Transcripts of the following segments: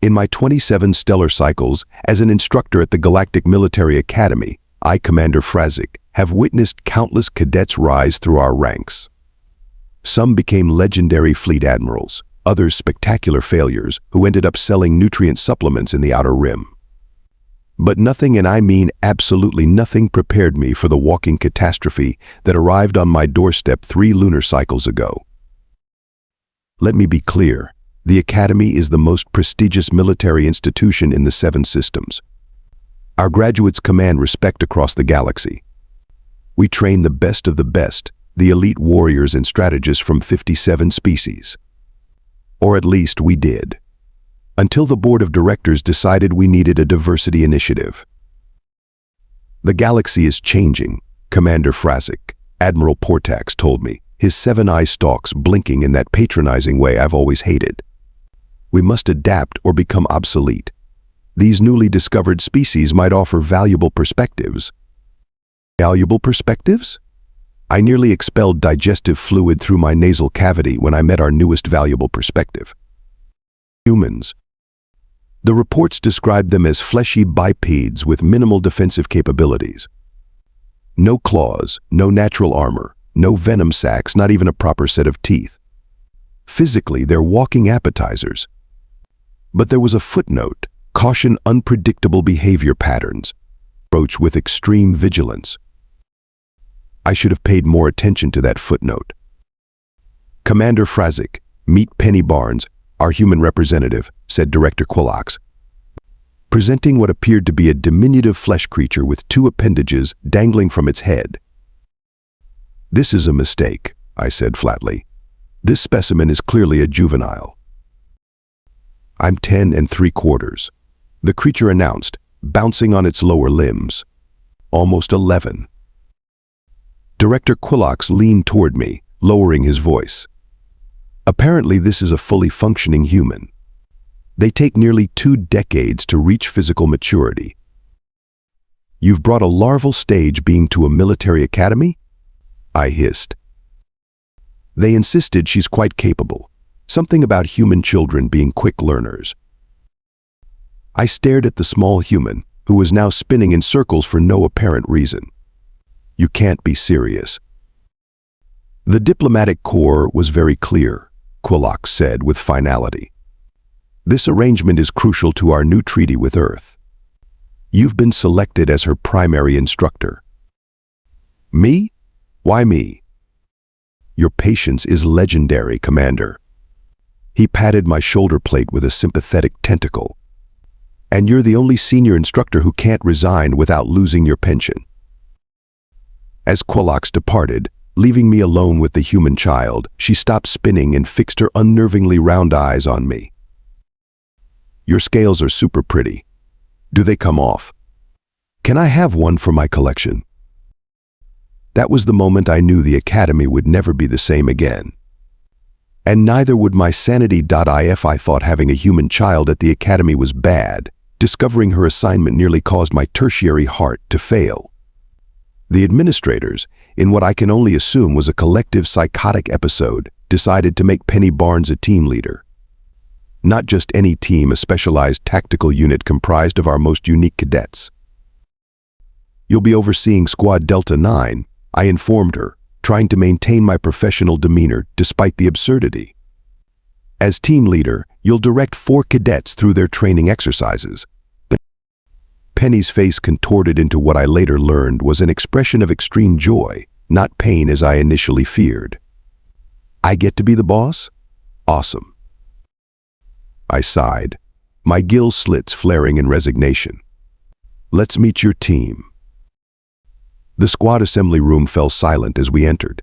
In my 27 stellar cycles as an instructor at the Galactic Military Academy, I, Commander Frazzik, have witnessed countless cadets rise through our ranks. Some became legendary fleet admirals, others spectacular failures who ended up selling nutrient supplements in the Outer Rim. But nothing, and I mean absolutely nothing, prepared me for the walking catastrophe that arrived on my doorstep 3 lunar cycles ago. Let me be clear. The Academy is the most prestigious military institution in the 7 systems. Our graduates command respect across the galaxy. We train the best of the best, the elite warriors and strategists from 57 species. Or at least we did. Until the board of directors decided we needed a diversity initiative. The galaxy is changing, Commander Frazzik, Admiral Portax told me, his 7-eye stalks blinking in that patronizing way I've always hated. We must adapt or become obsolete. These newly discovered species might offer valuable perspectives. Valuable perspectives? I nearly expelled digestive fluid through my nasal cavity when I met our newest valuable perspective. Humans. The reports described them as fleshy bipeds with minimal defensive capabilities. No claws, no natural armor, no venom sacs, not even a proper set of teeth. Physically, they're walking appetizers. But there was a footnote: caution unpredictable behavior patterns. Approach with extreme vigilance. I should have paid more attention to that footnote. Commander Frazzik, meet Penny Barnes, our human representative, said Director Quillax, presenting what appeared to be a diminutive flesh creature with 2 appendages dangling from its head. This is a mistake, I said flatly. This specimen is clearly a juvenile. I'm 10 3/4, the creature announced, bouncing on its lower limbs. Almost 11. Director Quillax leaned toward me, lowering his voice. Apparently this is a fully functioning human. They take nearly 2 decades to reach physical maturity. You've brought a larval stage being to a military academy? I hissed. They insisted she's quite capable. Something about human children being quick learners. I stared at the small human, who was now spinning in circles for no apparent reason. You can't be serious. The diplomatic corps was very clear, Quillax said with finality. This arrangement is crucial to our new treaty with Earth. You've been selected as her primary instructor. Me? Why me? Your patience is legendary, Commander. He patted my shoulder plate with a sympathetic tentacle. And you're the only senior instructor who can't resign without losing your pension. As Quillax departed, leaving me alone with the human child, she stopped spinning and fixed her unnervingly round eyes on me. Your scales are super pretty. Do they come off? Can I have one for my collection? That was the moment I knew the Academy would never be the same again. And neither would my sanity.if. I thought having a human child at the Academy was bad. Discovering her assignment nearly caused my tertiary heart to fail. The administrators, in what I can only assume was a collective psychotic episode, decided to make Penny Barnes a team leader. Not just any team, a specialized tactical unit comprised of our most unique cadets. You'll be overseeing Squad Delta 9, I informed her, trying to maintain my professional demeanor despite the absurdity. As team leader, you'll direct 4 cadets through their training exercises. Penny's face contorted into what I later learned was an expression of extreme joy, not pain as I initially feared. I get to be the boss? Awesome. I sighed, my gill slits flaring in resignation. Let's meet your team. The squad assembly room fell silent as we entered.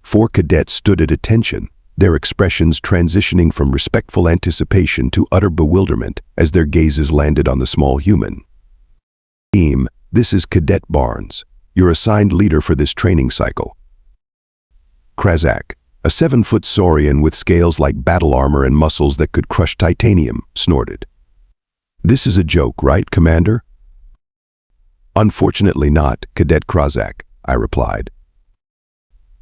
4 cadets stood at attention, their expressions transitioning from respectful anticipation to utter bewilderment as their gazes landed on the small human. Team, this is Cadet Barnes, your assigned leader for this training cycle. Frazzik, a 7-foot saurian with scales like battle armor and muscles that could crush titanium, snorted. This is a joke, right, Commander? Unfortunately not, Cadet Frazzik, I replied.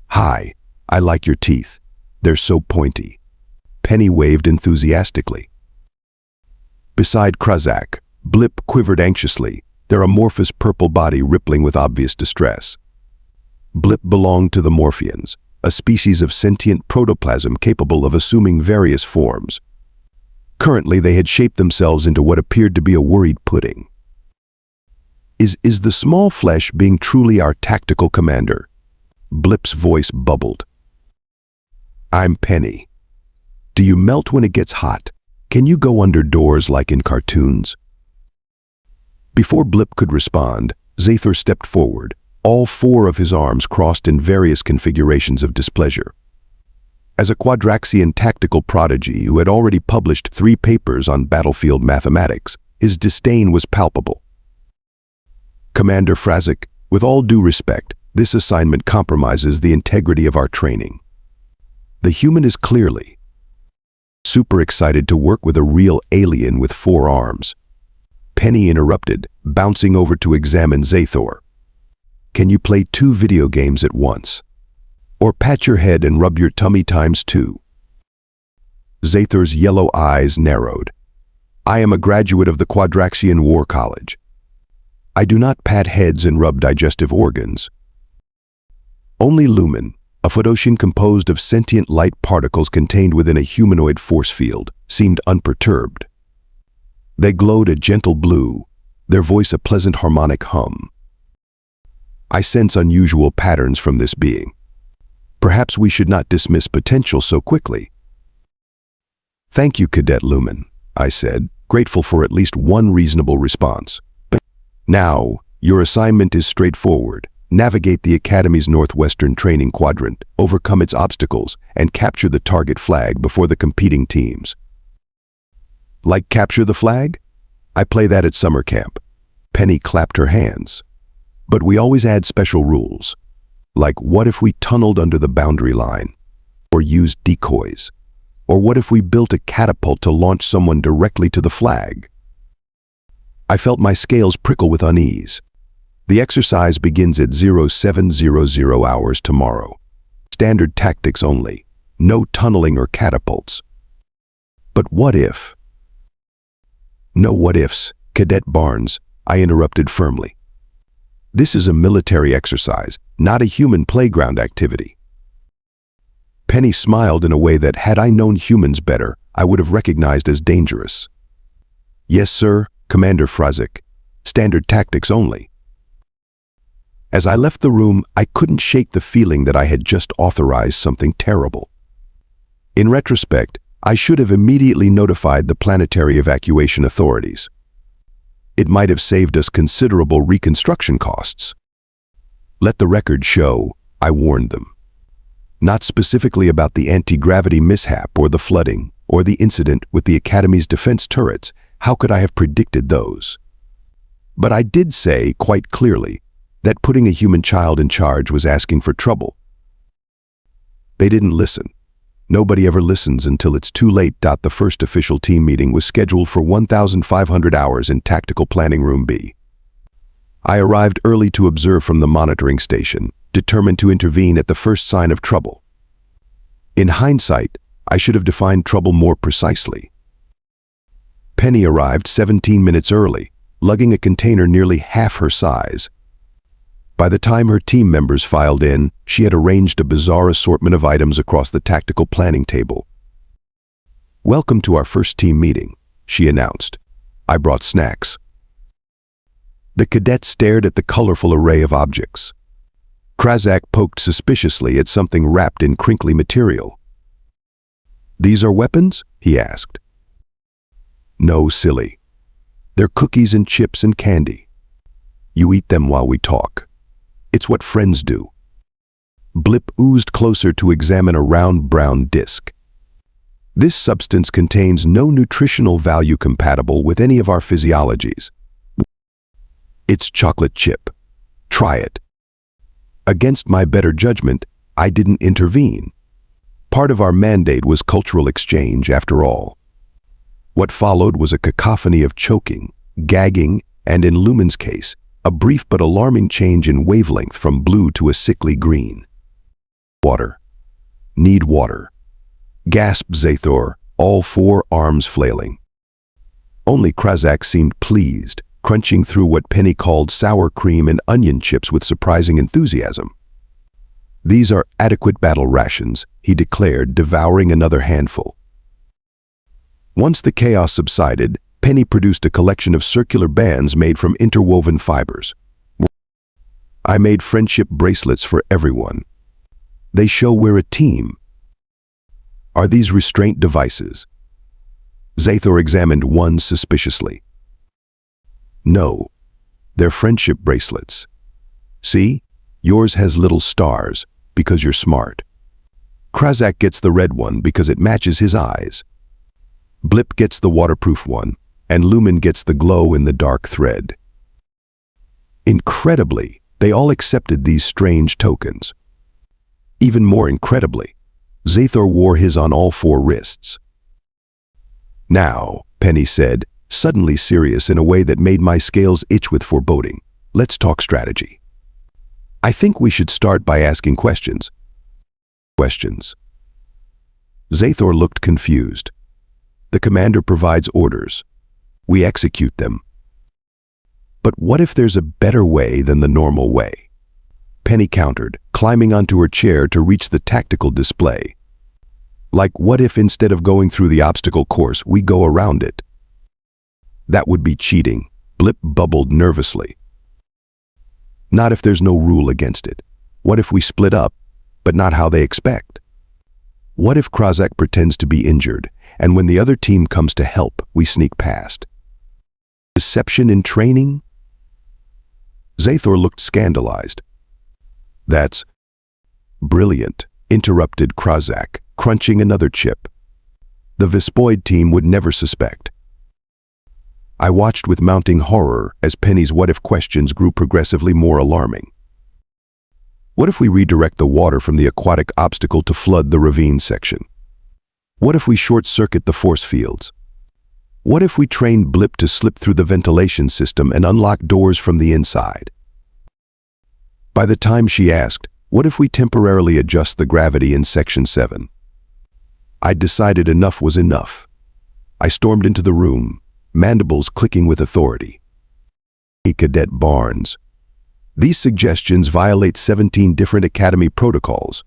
Hi, I like your teeth. They're so pointy. Penny waved enthusiastically. Beside Frazzik, Blip quivered anxiously, their amorphous purple body rippling with obvious distress. Blip belonged to the Morphians, a species of sentient protoplasm capable of assuming various forms. Currently, they had shaped themselves into what appeared to be a worried pudding. Is the small flesh being truly our tactical commander? Blip's voice bubbled. I'm Penny. Do you melt when it gets hot? Can you go under doors like in cartoons? Before Blip could respond, Zathor stepped forward, all four of his arms crossed in various configurations of displeasure. As a Quadraxian tactical prodigy who had already published 3 papers on battlefield mathematics, his disdain was palpable. Commander Frazzik, with all due respect, this assignment compromises the integrity of our training. The human is clearly super excited to work with a real alien with 4 arms. Penny interrupted, bouncing over to examine Zathor. Can you play 2 video games at once? Or pat your head and rub your tummy ×2? Zathor's yellow eyes narrowed. I am a graduate of the Quadraxian War College. I do not pat heads and rub digestive organs. Only Lumen, a Fedosian composed of sentient light particles contained within a humanoid force field, seemed unperturbed. They glowed a gentle blue, their voice a pleasant harmonic hum. I sense unusual patterns from this being. Perhaps we should not dismiss potential so quickly. Thank you, Cadet Lumen, I said, grateful for at least one reasonable response. Now, your assignment is straightforward. Navigate the Academy's northwestern training quadrant, overcome its obstacles, and capture the target flag before the competing teams. Like capture the flag? I play that at summer camp. Penny clapped her hands. But we always add special rules. Like what if we tunneled under the boundary line? Or used decoys? Or what if we built a catapult to launch someone directly to the flag? I felt my scales prickle with unease. The exercise begins at 0700 hours tomorrow. Standard tactics only. No tunneling or catapults. But what if? No what ifs, Cadet Barnes, I interrupted firmly. This is a military exercise, not a human playground activity. Penny smiled in a way that, had I known humans better, I would have recognized as dangerous. Yes, sir, Commander Frazzik. Standard tactics only. As I left the room, I couldn't shake the feeling that I had just authorized something terrible. In retrospect, I should have immediately notified the planetary evacuation authorities. It might have saved us considerable reconstruction costs. Let the record show, I warned them. Not specifically about the anti-gravity mishap or the flooding or the incident with the Academy's defense turrets. How could I have predicted those? But I did say, quite clearly, that putting a human child in charge was asking for trouble. They didn't listen. Nobody ever listens until it's too late. The first official team meeting was scheduled for 1,500 hours in Tactical Planning Room B. I arrived early to observe from the monitoring station, determined to intervene at the first sign of trouble. In hindsight, I should have defined trouble more precisely. Penny arrived 17 minutes early, lugging a container nearly half her size. By the time her team members filed in, she had arranged a bizarre assortment of items across the tactical planning table. Welcome to our first team meeting, she announced. I brought snacks. The cadet stared at the colorful array of objects. Frazzik poked suspiciously at something wrapped in crinkly material. These are weapons? He asked. No, silly. They're cookies and chips and candy. You eat them while we talk. It's what friends do. Blip oozed closer to examine a round brown disc. This substance contains no nutritional value compatible with any of our physiologies. It's chocolate chip. Try it. Against my better judgment, I didn't intervene. Part of our mandate was cultural exchange, after all. What followed was a cacophony of choking, gagging, and in Lumen's case, a brief but alarming change in wavelength from blue to a sickly green. Water. Need water. Gasped Zathor, all 4 arms flailing. Only Frazzik seemed pleased, crunching through what Penny called sour cream and onion chips with surprising enthusiasm. "These are adequate battle rations," he declared, devouring another handful. Once the chaos subsided, Penny produced a collection of circular bands made from interwoven fibers. "I made friendship bracelets for everyone. They show we're a team." "Are these restraint devices?" Zathor examined one suspiciously. "No, they're friendship bracelets. See, yours has little stars because you're smart. Frazzik gets the red one because it matches his eyes. Blip gets the waterproof one, and Lumen gets the glow-in-the-dark thread." Incredibly, they all accepted these strange tokens. Even more incredibly, Zathor wore his on all four wrists. "Now," Penny said, suddenly serious in a way that made my scales itch with foreboding, "let's talk strategy. I think we should start by asking questions." "Questions?" Zathor looked confused. "The commander provides orders. We execute them. But what if there's a better way than the normal way?" Penny countered, climbing onto her chair to reach the tactical display. "Like, what if instead of going through the obstacle course, we go around it?" "That would be cheating," Blip bubbled nervously. "Not if there's no rule against it. What if we split up, but not how they expect? What if Frazzik pretends to be injured, and when the other team comes to help, we sneak past? Deception in training?" Zathor looked scandalized. "That's brilliant," interrupted Frazzik, crunching another chip. "The Vespoid team would never suspect." I watched with mounting horror as Penny's what-if questions grew progressively more alarming. What if we redirect the water from the aquatic obstacle to flood the ravine section? What if we short-circuit the force fields? What if we train Blip to slip through the ventilation system and unlock doors from the inside? By the time she asked, "What if we temporarily adjust the gravity in Section 7? I'd decided enough was enough. I stormed into the room, mandibles clicking with authority. "Hey, Cadet Barnes. These suggestions violate 17 different Academy protocols."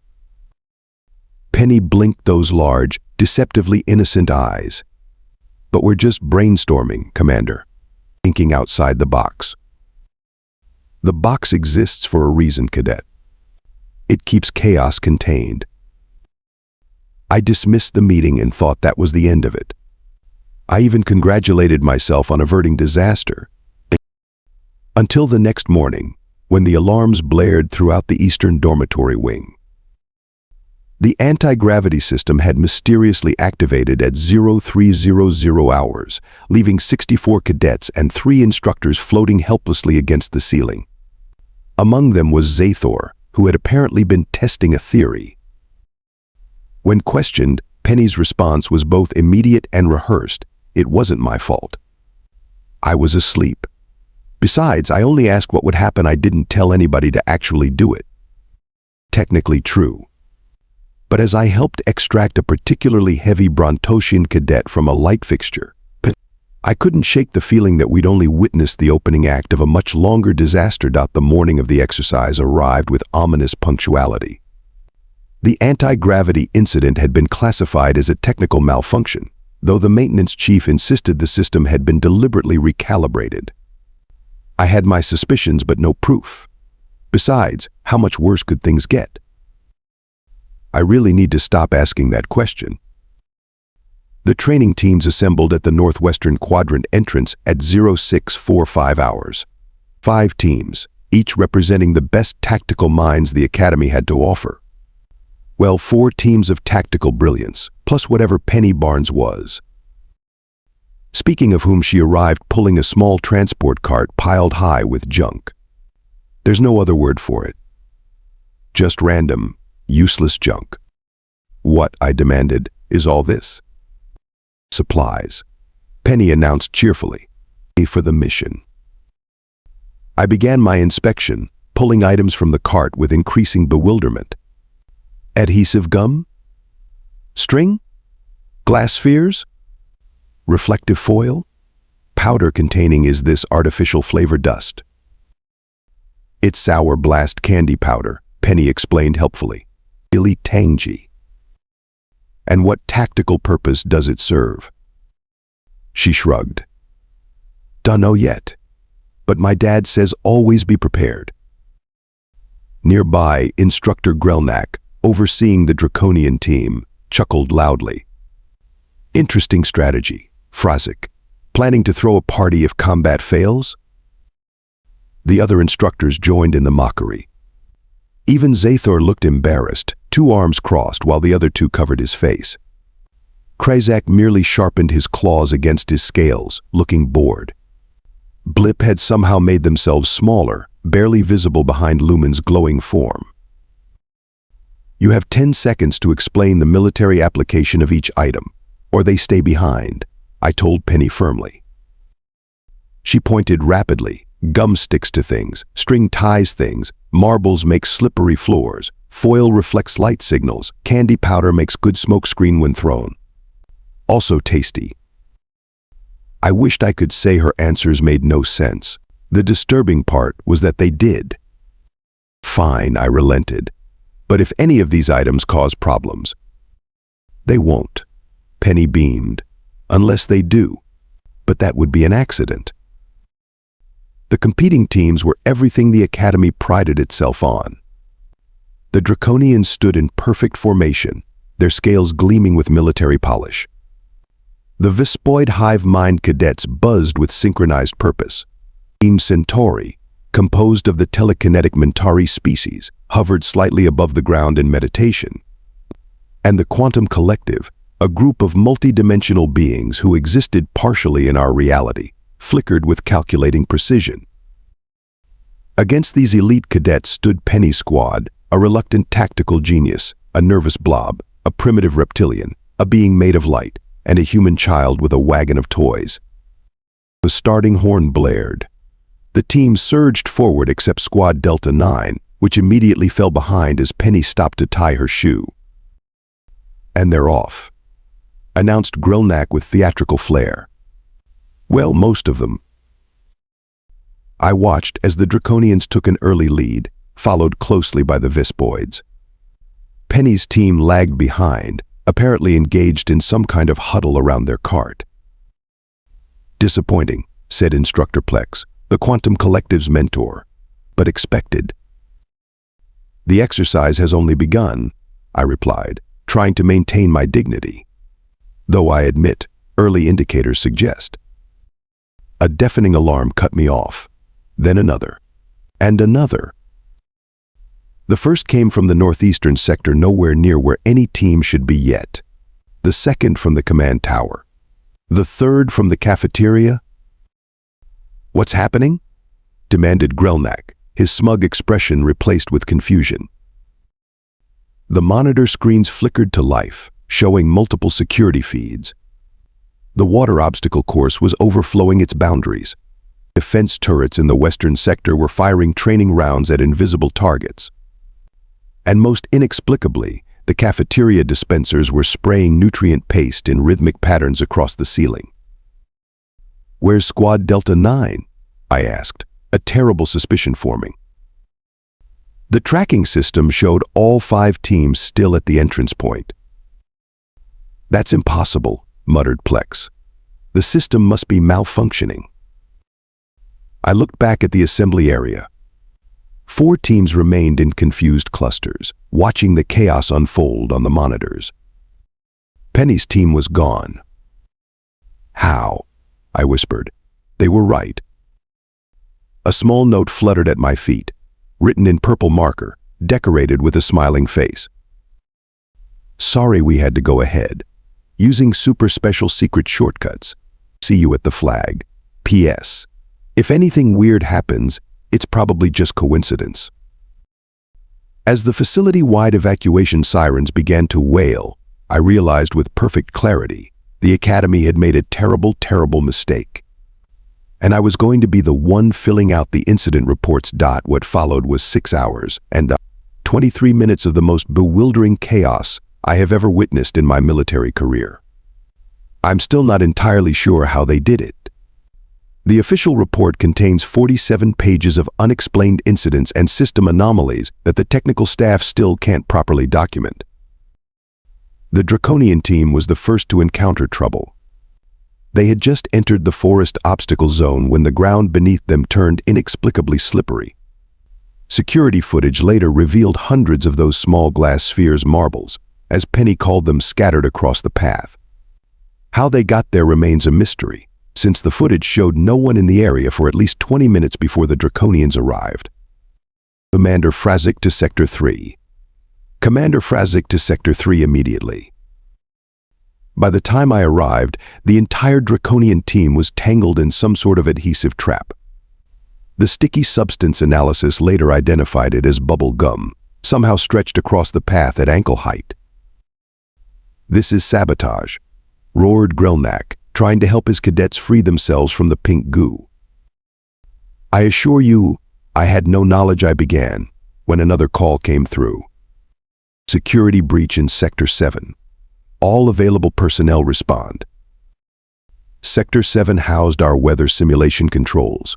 Penny blinked those large, deceptively innocent eyes. "But we're just brainstorming, Commander. Thinking outside the box." "The box exists for a reason, Cadet. It keeps chaos contained." I dismissed the meeting and thought that was the end of it. I even congratulated myself on averting disaster. Until the next morning, when the alarms blared throughout the eastern dormitory wing. The anti-gravity system had mysteriously activated at 0300 hours, leaving 64 cadets and 3 instructors floating helplessly against the ceiling. Among them was Zathor, who had apparently been testing a theory. When questioned, Penny's response was both immediate and rehearsed. "It wasn't my fault. I was asleep. Besides, I only asked what would happen. I didn't tell anybody to actually do it." Technically true. But as I helped extract a particularly heavy Brontosian cadet from a light fixture, I couldn't shake the feeling that we'd only witnessed the opening act of a much longer disaster. The morning of the exercise arrived with ominous punctuality. The anti-gravity incident had been classified as a technical malfunction, though the maintenance chief insisted the system had been deliberately recalibrated. I had my suspicions, but no proof. Besides, how much worse could things get? I really need to stop asking that question. The training teams assembled at the northwestern quadrant entrance at 0645 hours. 5 teams, each representing the best tactical minds the Academy had to offer. Well, 4 teams of tactical brilliance, plus whatever Penny Barnes was. Speaking of whom, she arrived pulling a small transport cart piled high with junk. There's no other word for it. Just random, useless junk. "What," I demanded, "is all this?" "Supplies," Penny announced cheerfully. "For the mission." I began my inspection, pulling items from the cart with increasing bewilderment. Adhesive gum? String? Glass spheres? Reflective foil? powder containing is this artificial flavor dust?" "It's sour blast candy powder," Penny explained helpfully. "Really tangy." "And what tactical purpose does it serve?" She shrugged. "Dunno yet, but my dad says always be prepared." Nearby, Instructor Grelnak, overseeing the Draconian team, chuckled loudly. "Interesting strategy, Frazzik. Planning to throw a party if combat fails?" The other instructors joined in the mockery. Even Zathor looked embarrassed, 2 arms crossed while the other 2 covered his face. Frazzik merely sharpened his claws against his scales, looking bored. Blip had somehow made themselves smaller, barely visible behind Lumen's glowing form. "You have 10 seconds to explain the military application of each item, or they stay behind," I told Penny firmly. She pointed rapidly. "Gum sticks to things, string ties things, marbles make slippery floors, foil reflects light signals, candy powder makes good smoke screen when thrown. Also tasty." I wished I could say her answers made no sense. The disturbing part was that they did. "Fine," I relented. "But if any of these items cause problems—" "They won't," Penny beamed. "Unless they do. But that would be an accident." The competing teams were everything the Academy prided itself on. The Draconians stood in perfect formation, their scales gleaming with military polish. The Vispoid hive mind cadets buzzed with synchronized purpose. Team Centauri, composed of the telekinetic Mentari species, hovered slightly above the ground in meditation. And the Quantum Collective, a group of multidimensional beings who existed partially in our reality, flickered with calculating precision. Against these elite cadets stood Penny's squad, a reluctant tactical genius, a nervous blob, a primitive reptilian, a being made of light, and a human child with a wagon of toys. The starting horn blared. The team surged forward except Squad Delta 9, which immediately fell behind as Penny stopped to tie her shoe. "And they're off," announced Grelnak with theatrical flair. "Well, most of them." I watched as the Draconians took an early lead, followed closely by the Vispoids. Penny's team lagged behind, apparently engaged in some kind of huddle around their cart. "Disappointing," said Instructor Plex, the Quantum Collective's mentor, "but expected." "The exercise has only begun," I replied, trying to maintain my dignity. Though I admit, early indicators suggest. A deafening alarm cut me off, then another, and another. The first came from the northeastern sector, nowhere near where any team should be yet. The second from the command tower. The third from the cafeteria. "What's happening?" demanded Grelnak, his smug expression replaced with confusion. The monitor screens flickered to life, showing multiple security feeds. The water obstacle course was overflowing its boundaries. Defense turrets in the western sector were firing training rounds at invisible targets. And most inexplicably, the cafeteria dispensers were spraying nutrient paste in rhythmic patterns across the ceiling. "Where's Squad Delta 9? I asked, a terrible suspicion forming. The tracking system showed all 5 teams still at the entrance point. "That's impossible," muttered Plex. "The system must be malfunctioning." I looked back at the assembly area. 4 teams remained in confused clusters, watching the chaos unfold on the monitors. Penny's team was gone. "How?" I whispered. They were right. A small note fluttered at my feet, written in purple marker, decorated with a smiling face. "Sorry we had to go ahead. Using super special secret shortcuts. See you at the flag. P.S. If anything weird happens, it's probably just coincidence." As the facility-wide evacuation sirens began to wail, I realized with perfect clarity the Academy had made a terrible, terrible mistake. And I was going to be the one filling out the incident reports. What followed was 6 hours and 23 minutes of the most bewildering chaos I have ever witnessed in my military career. I'm still not entirely sure how they did it. The official report contains 47 pages of unexplained incidents and system anomalies that the technical staff still can't properly document. The Draconian team was the first to encounter trouble. They had just entered the forest obstacle zone when the ground beneath them turned inexplicably slippery. Security footage later revealed hundreds of those small glass spheres, marbles, as Penny called them, scattered across the path. How they got there remains a mystery, since the footage showed no one in the area for at least 20 minutes before the Draconians arrived. Commander Frazzik to Sector 3. Commander Frazzik to Sector 3 immediately. By the time I arrived, the entire Draconian team was tangled in some sort of adhesive trap. The sticky substance analysis later identified it as bubble gum, somehow stretched across the path at ankle height. "This is sabotage," roared Grelnak, trying to help his cadets free themselves from the pink goo. "I assure you, I had no knowledge," I began, when another call came through. "Security breach in Sector 7. All available personnel respond." Sector 7 housed our weather simulation controls.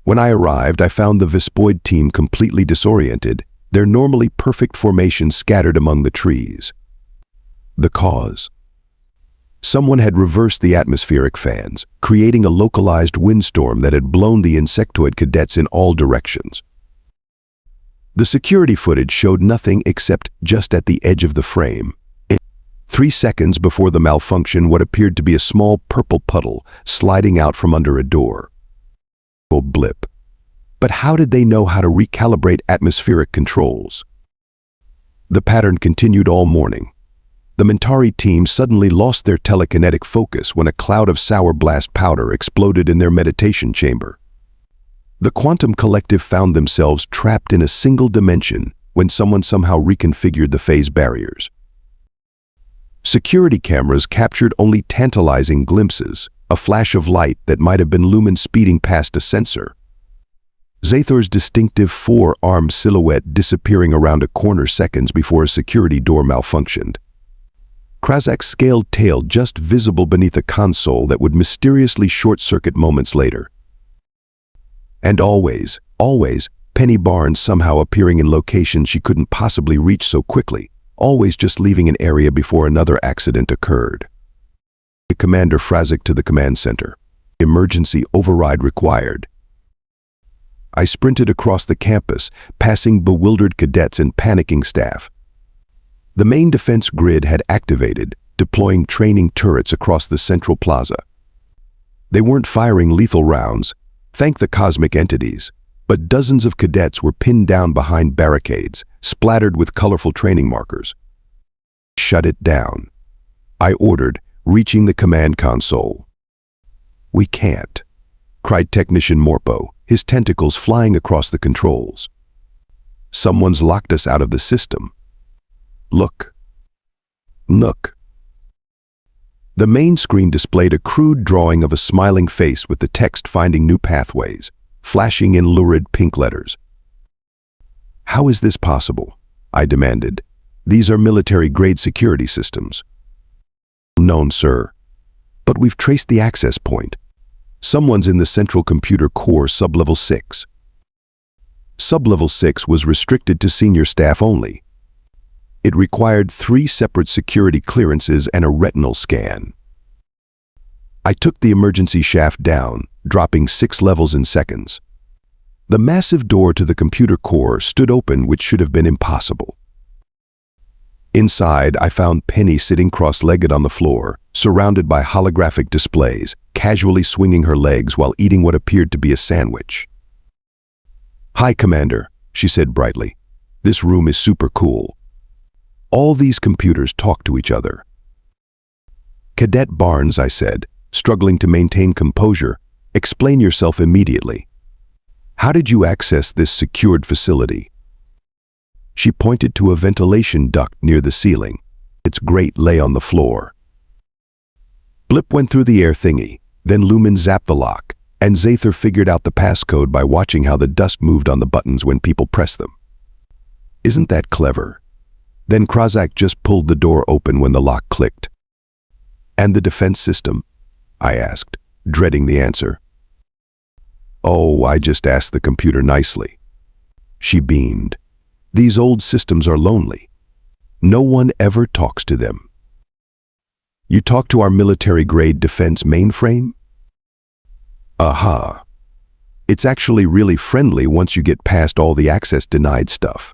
When I arrived, I found the Vespoid team completely disoriented, their normally perfect formation scattered among the trees. The cause? Someone had reversed the atmospheric fans, creating a localized windstorm that had blown the insectoid cadets in all directions. The security footage showed nothing except just at the edge of the frame. 3 seconds before the malfunction, what appeared to be a small purple puddle sliding out from under a door. A blip. But how did they know how to recalibrate atmospheric controls? The pattern continued all morning. The Mentari team suddenly lost their telekinetic focus when a cloud of sour blast powder exploded in their meditation chamber. The Quantum Collective found themselves trapped in a single dimension when someone somehow reconfigured the phase barriers. Security cameras captured only tantalizing glimpses, a flash of light that might have been Lumen speeding past a sensor. Zathor's distinctive 4-armed silhouette disappearing around a corner seconds before a security door malfunctioned. Frazzik's scaled tail just visible beneath a console that would mysteriously short-circuit moments later. And always, Penny Barnes somehow appearing in locations she couldn't possibly reach so quickly, always just leaving an area before another accident occurred. Commander Frazzik to the command center. Emergency override required. I sprinted across the campus, passing bewildered cadets and panicking staff. The main defense grid had activated, deploying training turrets across the central plaza. They weren't firing lethal rounds, thank the cosmic entities, but dozens of cadets were pinned down behind barricades, splattered with colorful training markers. "Shut it down," I ordered, reaching the command console. "We can't," cried Technician Morpo, his tentacles flying across the controls. "Someone's locked us out of the system. Look." The main screen displayed a crude drawing of a smiling face with the text "Finding New Pathways," flashing in lurid pink letters. "How is this possible?" I demanded. "These are military-grade security systems." "Known, sir. But we've traced the access point. Someone's in the Central Computer Core Sublevel 6. Sublevel 6 was restricted to senior staff only. It required 3 separate security clearances and a retinal scan. I took the emergency shaft down, dropping 6 levels in seconds. The massive door to the computer core stood open, which should have been impossible. Inside, I found Penny sitting cross-legged on the floor, surrounded by holographic displays, casually swinging her legs while eating what appeared to be a sandwich. "Hi, Commander," she said brightly. "This room is super cool. All these computers talk to each other." "Cadet Barnes," I said, struggling to maintain composure, "explain yourself immediately. How did you access this secured facility?" She pointed to a ventilation duct near the ceiling. Its grate lay on the floor. Blip went through the air thingy, then Lumen zapped the lock, and Zathor figured out the passcode by watching how the dust moved on the buttons when people pressed them. Isn't that clever? Then Frazzik just pulled the door open when the lock clicked. "And the defense system?" I asked, dreading the answer. "Oh, I just asked the computer nicely." She beamed. "These old systems are lonely. No one ever talks to them." "You talk to our military-grade defense mainframe?" Aha. It's actually really friendly once you get past all the access-denied stuff.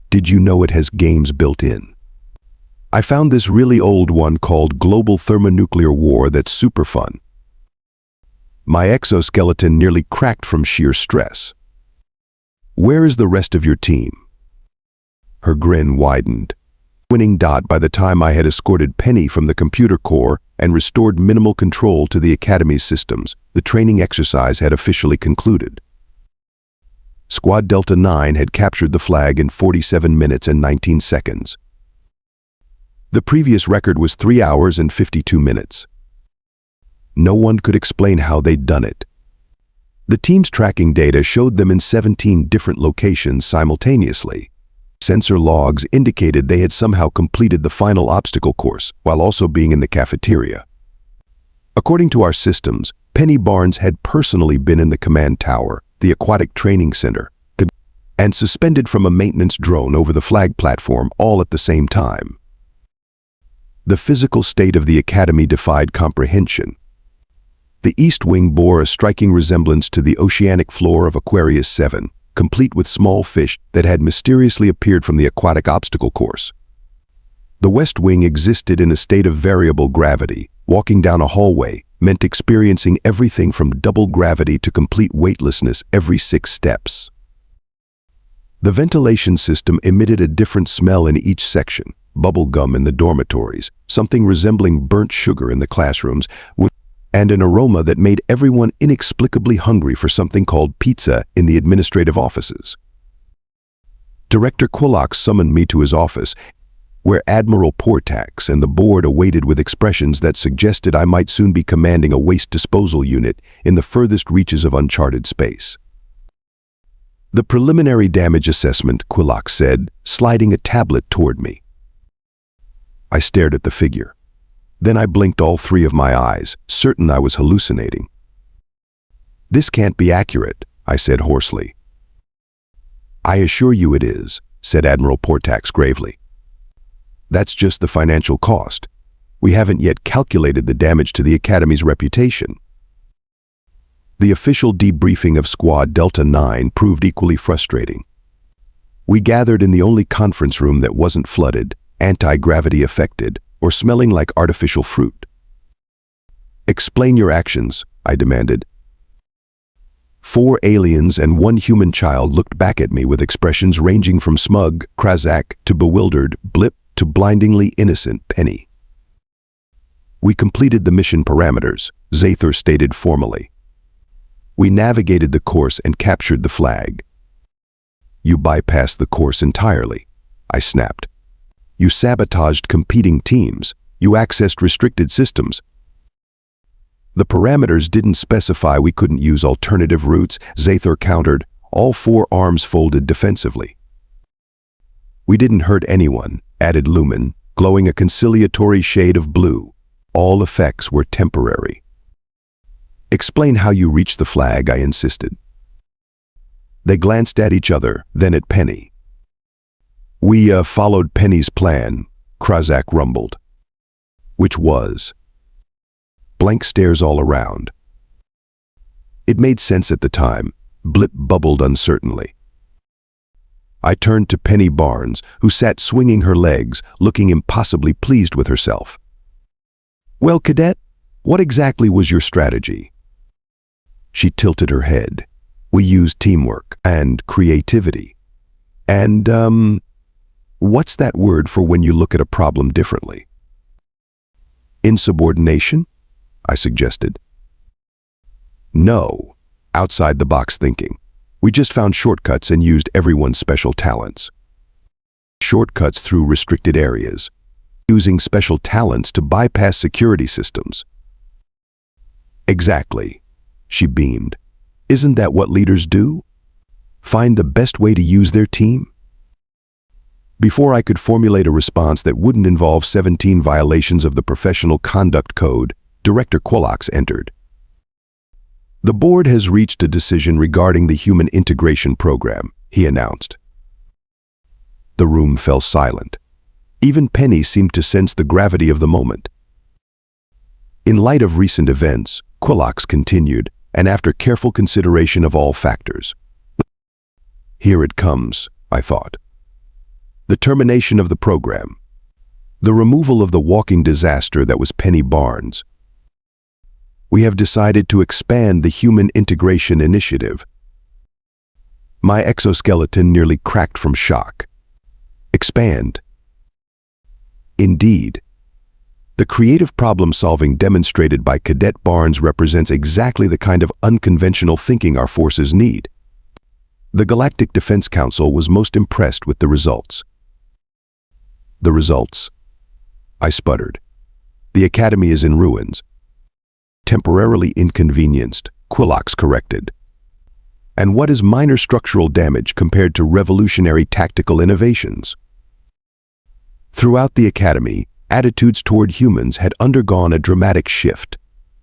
Did you know it has games built in? I found this really old one called Global Thermonuclear War that's super fun. My exoskeleton nearly cracked from sheer stress. "Where is the rest of your team?" Her grin widened. Winning dot by the time I had escorted Penny from the computer core and restored minimal control to the Academy's systems, the training exercise had officially concluded. Squad Delta 9 had captured the flag in 47 minutes and 19 seconds. The previous record was 3 hours and 52 minutes. No one could explain how they'd done it. The team's tracking data showed them in 17 different locations simultaneously. Sensor logs indicated they had somehow completed the final obstacle course while also being in the cafeteria. According to our systems, Penny Barnes had personally been in the command tower, the aquatic training center, and suspended from a maintenance drone over the flag platform all at the same time. The physical state of the Academy defied comprehension. The East Wing bore a striking resemblance to the oceanic floor of Aquarius 7, complete with small fish that had mysteriously appeared from the aquatic obstacle course. The West Wing existed in a state of variable gravity. Walking down a hallway meant experiencing everything from double gravity to complete weightlessness every 6 steps. The ventilation system emitted a different smell in each section: bubble gum in the dormitories, something resembling burnt sugar in the classrooms, and an aroma that made everyone inexplicably hungry for something called pizza in the administrative offices. Director Quillox summoned me to his office, where Admiral Portax and the board awaited with expressions that suggested I might soon be commanding a waste disposal unit in the furthest reaches of uncharted space. "The preliminary damage assessment," Quillox said, sliding a tablet toward me. I stared at the figure. Then I blinked all 3 of my eyes, certain I was hallucinating. "This can't be accurate," I said hoarsely. "I assure you it is," said Admiral Portax gravely. "That's just the financial cost. We haven't yet calculated the damage to the Academy's reputation." The official debriefing of Squad Delta 9 proved equally frustrating. We gathered in the only conference room that wasn't flooded, anti-gravity affected, or smelling like artificial fruit. "Explain your actions," I demanded. 4 aliens and 1 human child looked back at me with expressions ranging from smug, Frazzik, to bewildered, Blip, to blindingly innocent, Penny. "We completed the mission parameters," Zathor stated formally. "We navigated the course and captured the flag." "You bypassed the course entirely," I snapped. "You sabotaged competing teams. You accessed restricted systems." "The parameters didn't specify we couldn't use alternative routes," Zathor countered, all 4 arms folded defensively. "We didn't hurt anyone," added Lumen, glowing a conciliatory shade of blue. "All effects were temporary." "Explain how you reached the flag," I insisted. They glanced at each other, then at Penny. "We followed Penny's plan," Frazzik rumbled. "Which was?" Blank stares all around. "It made sense at the time," Blip bubbled uncertainly. I turned to Penny Barnes, who sat swinging her legs, looking impossibly pleased with herself. "Well, Cadet, what exactly was your strategy?" She tilted her head. "We used teamwork and creativity. And, what's that word for when you look at a problem differently?" "Insubordination?" I suggested. "No, outside-the-box thinking. We just found shortcuts and used everyone's special talents. Shortcuts through restricted areas, using special talents to bypass security systems." "Exactly," she beamed. "Isn't that what leaders do? Find the best way to use their team?" Before I could formulate a response that wouldn't involve 17 violations of the Professional Conduct Code, Director Quillox entered. The board has reached a decision regarding the human integration program, he announced. The room fell silent. Even Penny seemed to sense the gravity of the moment. In light of recent events, Quilox continued, and after careful consideration of all factors. Here it comes, I thought. The termination of the program. The removal of the walking disaster that was Penny Barnes. We have decided to expand the Human Integration Initiative. My exoskeleton nearly cracked from shock. Expand. Indeed. The creative problem-solving demonstrated by Cadet Barnes represents exactly the kind of unconventional thinking our forces need. The Galactic Defense Council was most impressed with the results. The results? I sputtered. The Academy is in ruins. Temporarily inconvenienced, Quilox corrected. And what is minor structural damage compared to revolutionary tactical innovations? Throughout the Academy, attitudes toward humans had undergone a dramatic shift.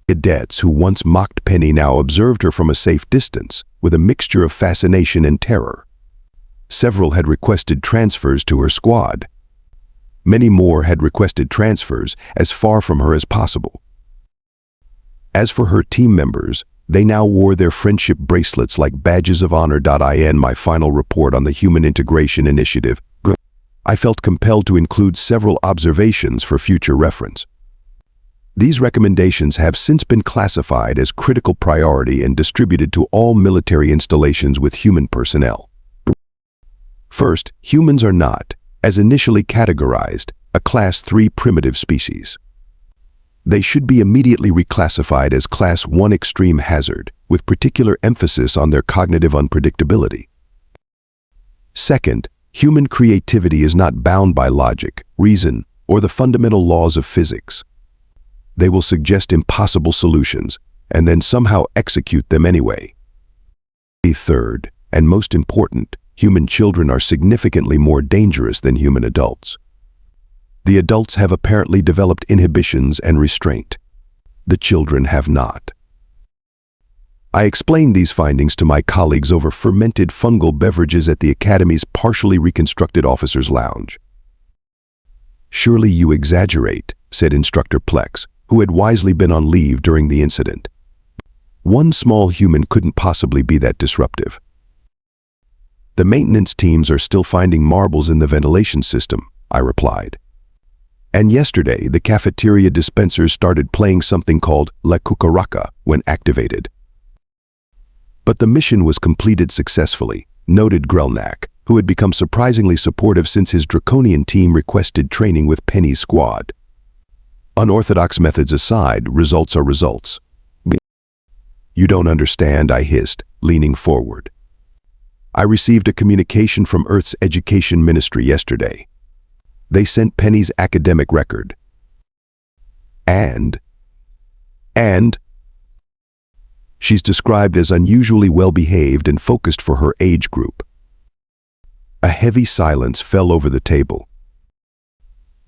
Cadets who once mocked Penny now observed her from a safe distance, with a mixture of fascination and terror. Several had requested transfers to her squad. Many more had requested transfers as far from her as possible. As for her team members, they now wore their friendship bracelets like badges of honor. In my final report on the Human Integration Initiative, I felt compelled to include several observations for future reference. These recommendations have since been classified as critical priority and distributed to all military installations with human personnel. First, humans are not, as initially categorized, a Class 3 primitive species. They should be immediately reclassified as Class 1 extreme hazard, with particular emphasis on their cognitive unpredictability. Second, human creativity is not bound by logic, reason, or the fundamental laws of physics. They will suggest impossible solutions, and then somehow execute them anyway. Third, and most important, human children are significantly more dangerous than human adults. The adults have apparently developed inhibitions and restraint. The children have not. I explained these findings to my colleagues over fermented fungal beverages at the Academy's partially reconstructed officers' lounge. Surely you exaggerate, said Instructor Plex, who had wisely been on leave during the incident. One small human couldn't possibly be that disruptive. The maintenance teams are still finding marbles in the ventilation system, I replied. And yesterday, the cafeteria dispensers started playing something called La Cucaraca when activated. But the mission was completed successfully, noted Grelnak, who had become surprisingly supportive since his draconian team requested training with Penny's squad. Unorthodox methods aside, results are results. You don't understand, I hissed, leaning forward. I received a communication from Earth's Education Ministry yesterday. They sent Penny's academic record. And she's described as unusually well-behaved and focused for her age group. A heavy silence fell over the table.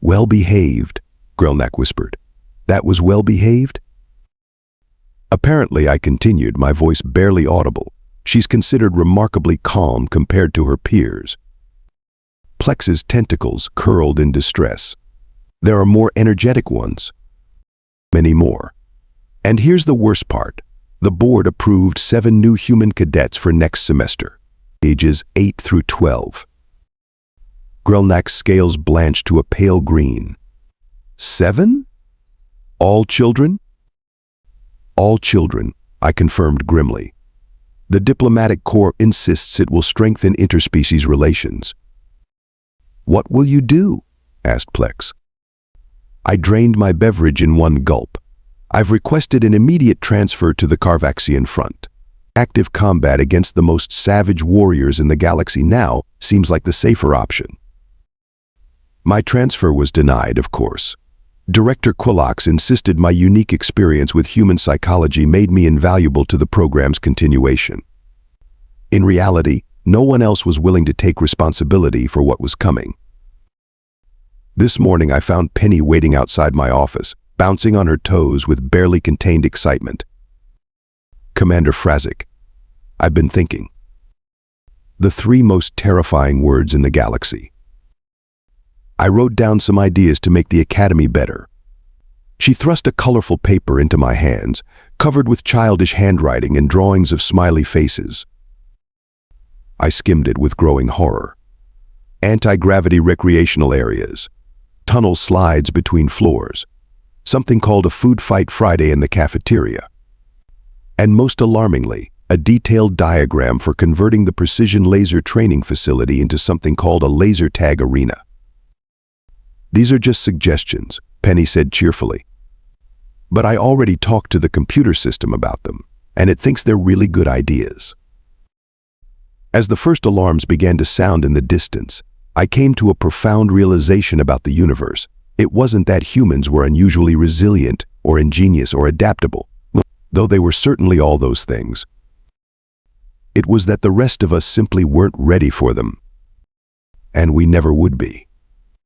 Well-behaved, Grelnak whispered. That was well-behaved? Apparently, I continued, my voice barely audible. She's considered remarkably calm compared to her peers. Plex's tentacles curled in distress. There are more energetic ones. Many more. And here's the worst part. The board approved 7 new human cadets for next semester, ages 8 through 12. Grelnak's scales blanched to a pale green. 7? All children? All children, I confirmed grimly. The diplomatic corps insists it will strengthen interspecies relations. What will you do? Asked Plex. I drained my beverage in one gulp. I've requested an immediate transfer to the Carvaxian front. Active combat against the most savage warriors in the galaxy now seems like the safer option. My transfer was denied, of course. Director Quilox insisted my unique experience with human psychology made me invaluable to the program's continuation. In reality, no one else was willing to take responsibility for what was coming. This morning I found Penny waiting outside my office, bouncing on her toes with barely contained excitement. Commander Frazzik. I've been thinking. The 3 most terrifying words in the galaxy. I wrote down some ideas to make the Academy better. She thrust a colorful paper into my hands, covered with childish handwriting and drawings of smiley faces. I skimmed it with growing horror. Anti-gravity recreational areas, tunnel slides between floors, something called a food fight Friday in the cafeteria, and most alarmingly, a detailed diagram for converting the precision laser training facility into something called a laser tag arena. These are just suggestions, Penny said cheerfully. But I already talked to the computer system about them, and it thinks they're really good ideas. As the first alarms began to sound in the distance, I came to a profound realization about the universe. It wasn't that humans were unusually resilient or ingenious or adaptable, though they were certainly all those things. It was that the rest of us simply weren't ready for them. And we never would be.